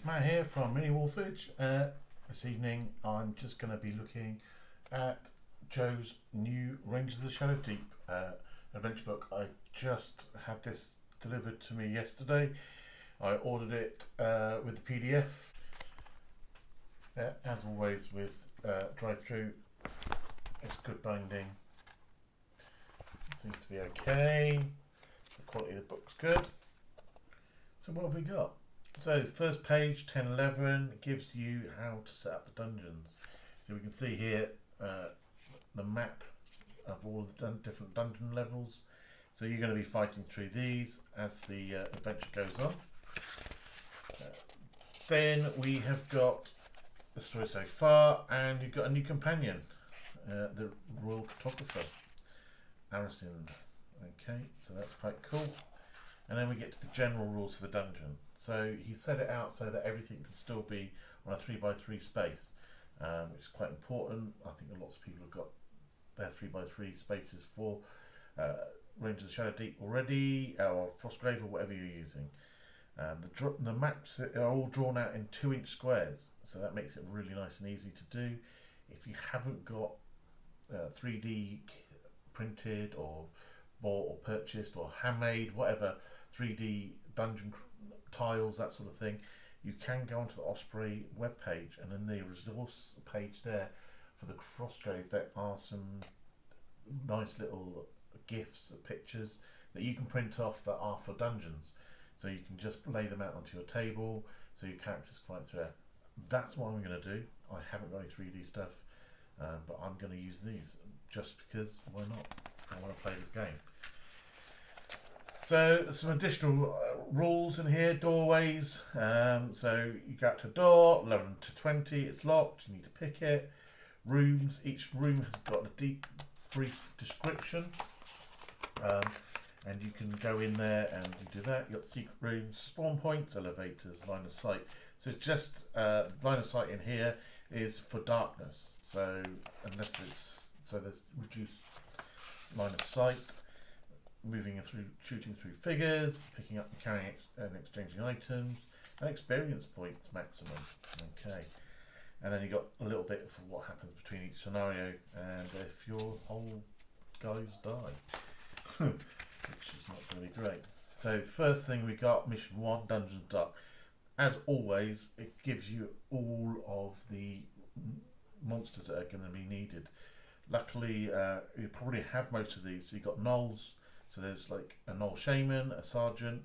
it's Matt here from Mini Wolfage. This evening I'm just going to be looking at Joe's new Rangers of the Shadow Deep adventure book. I just had this delivered to me yesterday. I ordered it with the PDF. As always with drive-through, it's good binding. It seems to be okay. The quality of the book's good. So what have we got? So the first page, 10:11, gives you how to set up the dungeons. So we can see here the map of all the different dungeon levels. So you're going to be fighting through these as the adventure goes on. Then we have got the story so far, and you've got a new companion, the Royal Cartographer, Arison. Okay, so that's quite cool. And then we get to the general rules for the dungeon. So he set it out so that everything can still be on a 3x3 space, which is quite important. I think lots of people have got their 3x3 spaces for Rangers of the Shadow Deep already, or Frostgrave, or whatever you're using. The maps are all drawn out in 2-inch squares, so that makes it really nice and easy to do. If you haven't got 3D printed or bought or purchased or handmade, whatever, 3D dungeon tiles, that sort of thing, you can go onto the Osprey webpage, and in the resource page there for the Frostgrave there are some nice little GIFs, pictures that you can print off that are for dungeons. So you can just lay them out onto your table so your characters can fight through it. That's what I'm going to do. I haven't got any 3D stuff, but I'm going to use these just because, why not? I want to play this game. So there's some additional rules in here. Doorways. So you go out to a door, 11 to 20, it's locked, you need to pick it. Rooms. Each room has got a deep, brief description. And you can go in there and you do that. You've got secret rooms, spawn points, elevators, line of sight. So it's just line of sight in here is for darkness. So unless there's reduced line of sight. Moving through, shooting through figures, picking up and carrying and exchanging items, and experience points maximum. Okay, and then you got a little bit for what happens between each scenario, and if your whole guys die, which is not going to be great. So first thing we got, mission 1, Dungeons Dark. As always, it gives you all of the monsters that are going to be needed. Luckily, you probably have most of these. So you've got gnolls. So there's like a Gnoll Shaman, a Sergeant,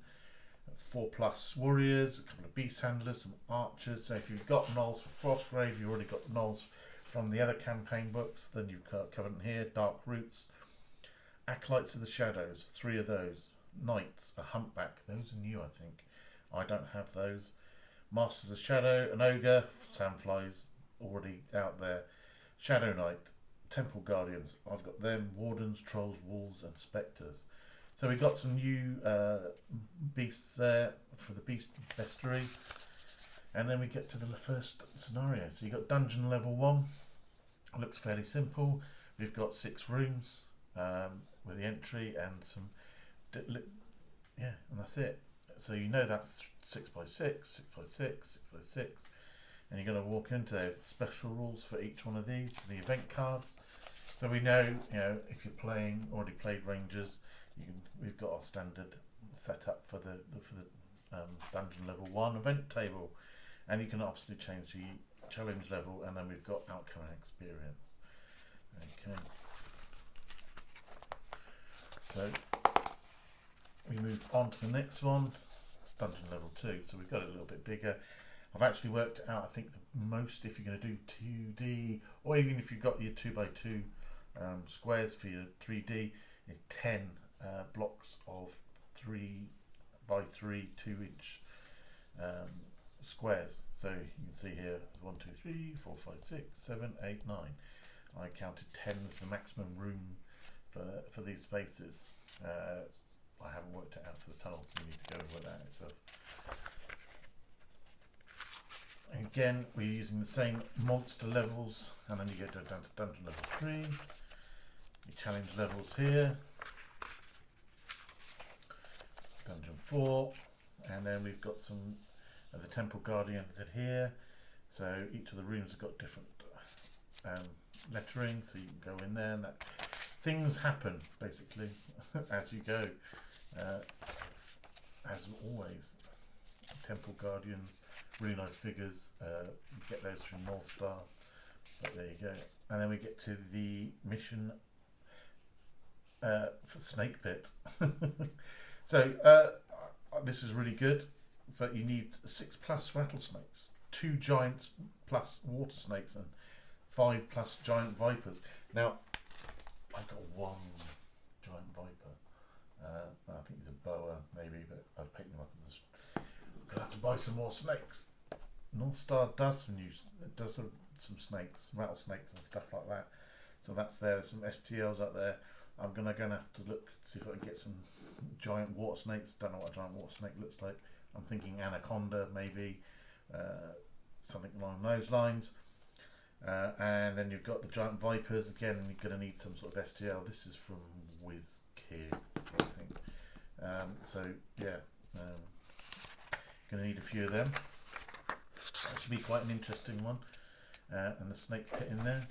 4+ warriors, a couple of beast handlers, some archers. So if you've got gnolls for Frostgrave, you've already got gnolls from the other campaign books. Then you've got Covenant here, Dark Roots, Acolytes of the Shadows, 3 of those. Knights, a Humpback, those are new I think. I don't have those. Masters of Shadow, an Ogre, Sandflies, already out there. Shadow Knight, Temple Guardians, I've got them, Wardens, Trolls, Wolves and Spectres. So we've got some new beasts there for the beast bestiary. And then we get to the first scenario. So you've got dungeon level 1. It looks fairly simple. We've got 6 rooms with the entry and some, yeah, and that's it. So you know that's 6x6, 6x6, 6x6. And you're going to walk into the special rules for each one of these, the event cards. So we know, if you're already played Rangers, we've got our standard setup for the dungeon level 1 event table, and you can obviously change the challenge level, and then we've got outcome and experience. Okay. So we move on to the next one, dungeon level 2. So we've got it a little bit bigger. I've actually worked out, I think the most, if you're going to do 2D, or even if you've got your 2x2 squares for your 3D, is 10 blocks of 3x3 2-inch squares. So you can see here 1, 2, 3, 4, 5, 6, 7, 8, 9. I counted 10 as the maximum room for these spaces. I haven't worked it out for the tunnels, so you need to go over that itself. Again, we're using the same monster levels, and then you go down to dungeon level 3. Your challenge levels here. Dungeon 4, and then we've got some The Temple Guardians in here. So each of the rooms have got different lettering, so you can go in there and that things happen basically as you go. As always, Temple Guardians, really nice figures. You get those from North Star. So there you go. And then we get to the mission for Snake Pit. So this is really good, but you need 6+ rattlesnakes, 2 giant plus water snakes, and 5+ giant vipers. Now, I've got 1 giant viper. I think he's a boa, maybe, but I've picked him up as a. I'm gonna have to buy some more snakes. North Star does some snakes, rattlesnakes and stuff like that. So that's there. There's some STLs up there. I'm gonna have to look, see if I can get some giant water snakes. Don't know what a giant water snake looks like. I'm thinking anaconda, maybe, something along those lines. And then you've got the giant vipers. Again, you're going to need some sort of STL. This is from Whiz Kids, I think. So yeah, going to need a few of them. That should be quite an interesting one. And the snake pit in there.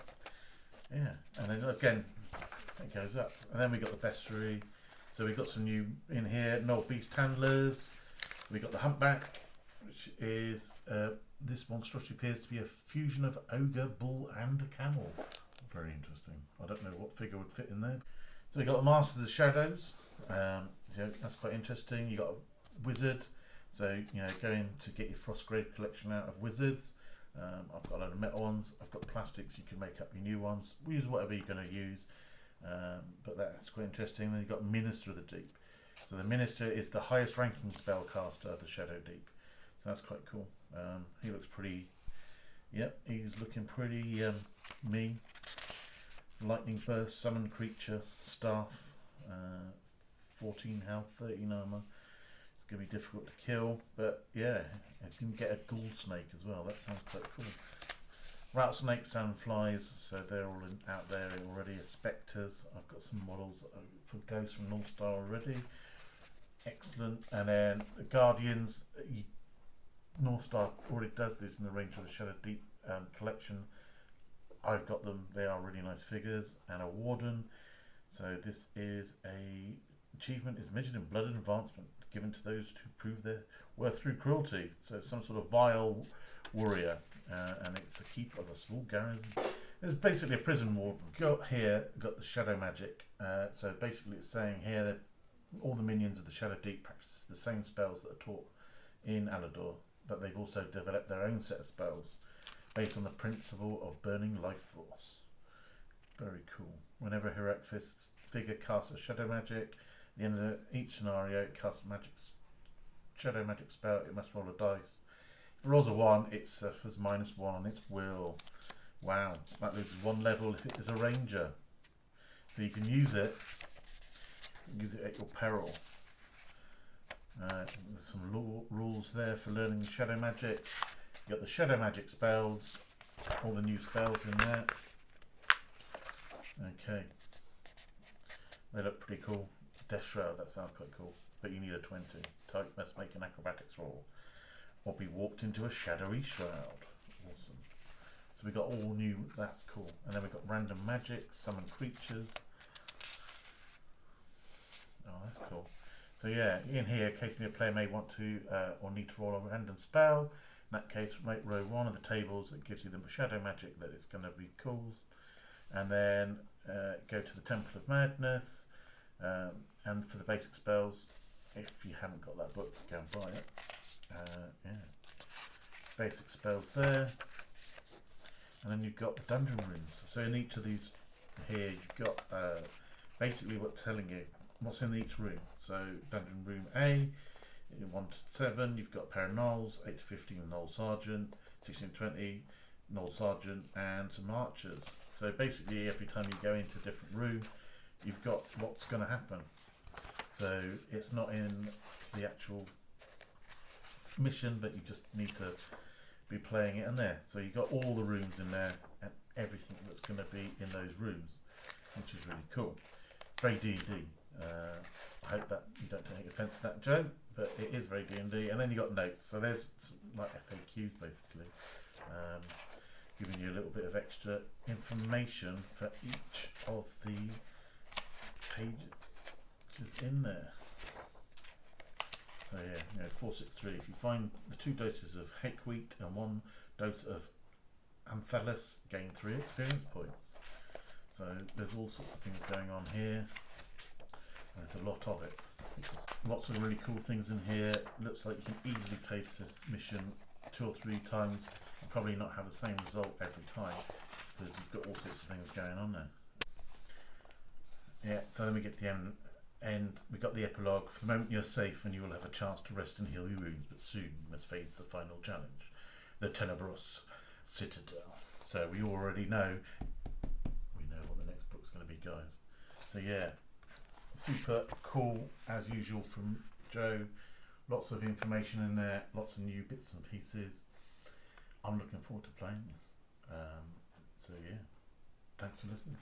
Yeah, and then again, it goes up. And then we got the bestiary. So we've got some new in here. Null Beast Handlers. We got the Humpback, which is this monstrosity appears to be a fusion of ogre, bull, and a camel. Very interesting. I don't know what figure would fit in there. So we got the Master of the Shadows. So that's quite interesting. You got a wizard. So going to get your Frostgrave collection out of wizards. I've got a load of metal ones. I've got plastics. You can make up your new ones. Use whatever you're going to use. But that's quite interesting. Then you've got Minister of the Deep. So the Minister is the highest ranking spellcaster of the Shadow Deep. So that's quite cool. He looks pretty. Yep, he's looking pretty mean. Lightning Burst, Summon Creature, Staff, 14 health, 13 armor. It's going to be difficult to kill, but yeah, you can get a Gould Snake as well. That sounds quite cool. Rattlesnakes and flies, so they're all out there already. Spectres, I've got some models for Ghosts from North Star already. Excellent. And then the Guardians, North Star already does this in the Range of the Shadow Deep collection. I've got them, they are really nice figures. And a Warden. So this is a achievement is measured in blood and advancement, given to those who prove their worth through cruelty. So some sort of vile warrior, and it's a keeper of a small garrison. It's basically a prison warden. Got the shadow magic. So basically it's saying here that all the minions of the Shadow Deep practice the same spells that are taught in Alador, but they've also developed their own set of spells based on the principle of burning life force. Very cool. Whenever a heroic figure casts a shadow magic, at the end of each scenario it casts a shadow magic spell, it must roll a dice. If it rolls a 1, it suffers -1 on its will. Wow, that loses 1 level if it is a ranger. So you can use it at your peril. There's some rules there for learning the shadow magic. You've got the shadow magic spells, all the new spells in there. Okay, they look pretty cool. Death Shroud, that sounds quite cool, but you need a 20. Type must make an acrobatics roll or be warped into a shadowy shroud. Awesome. So we got all new, that's cool. And then we've got random magic, summon creatures. Oh, that's cool. So yeah, in here, occasionally a player may want to or need to roll a random spell. In that case, row 1 of the tables that gives you the shadow magic that is going to be cool. And then go to the Temple of Madness. And for the basic spells, if you haven't got that book, go and buy it. Yeah, basic spells there. And then you've got the dungeon rooms. So in each of these here, you've got basically what's telling you what's in each room. So dungeon room A, 1 to 7, you've got a pair of gnolls, 8 to 15 Gnoll Sergeant, 16 to 20 Gnoll Sergeant, and some archers. So basically every time you go into a different room, you've got what's going to happen. So it's not in the actual mission, but you just need to be playing it in there. So you've got all the rooms in there and everything that's going to be in those rooms, which is really cool. Very D&D. I hope that you don't take offence to that, Joe, but it is very D&D. And then you got notes. So there's like FAQs basically, giving you a little bit of extra information for each of the pages in there. So yeah, 463. If you find the 2 doses of hate wheat and 1 dose of Anthellus, gain 3 experience points. So there's all sorts of things going on here. There's a lot of it. Lots of really cool things in here. Looks like you can easily play this mission 2 or 3 times and probably not have the same result every time, because you've got all sorts of things going on there. Yeah, so then we get to the end. We got the epilogue. For the moment you're safe and you will have a chance to rest and heal your wounds, but soon you must face the final challenge, the Tenebros Citadel. So we already know, what the next book's going to be, guys. So yeah, super cool as usual from Joe. Lots of information in there, lots of new bits and pieces. I'm looking forward to playing this. So yeah, thanks for listening.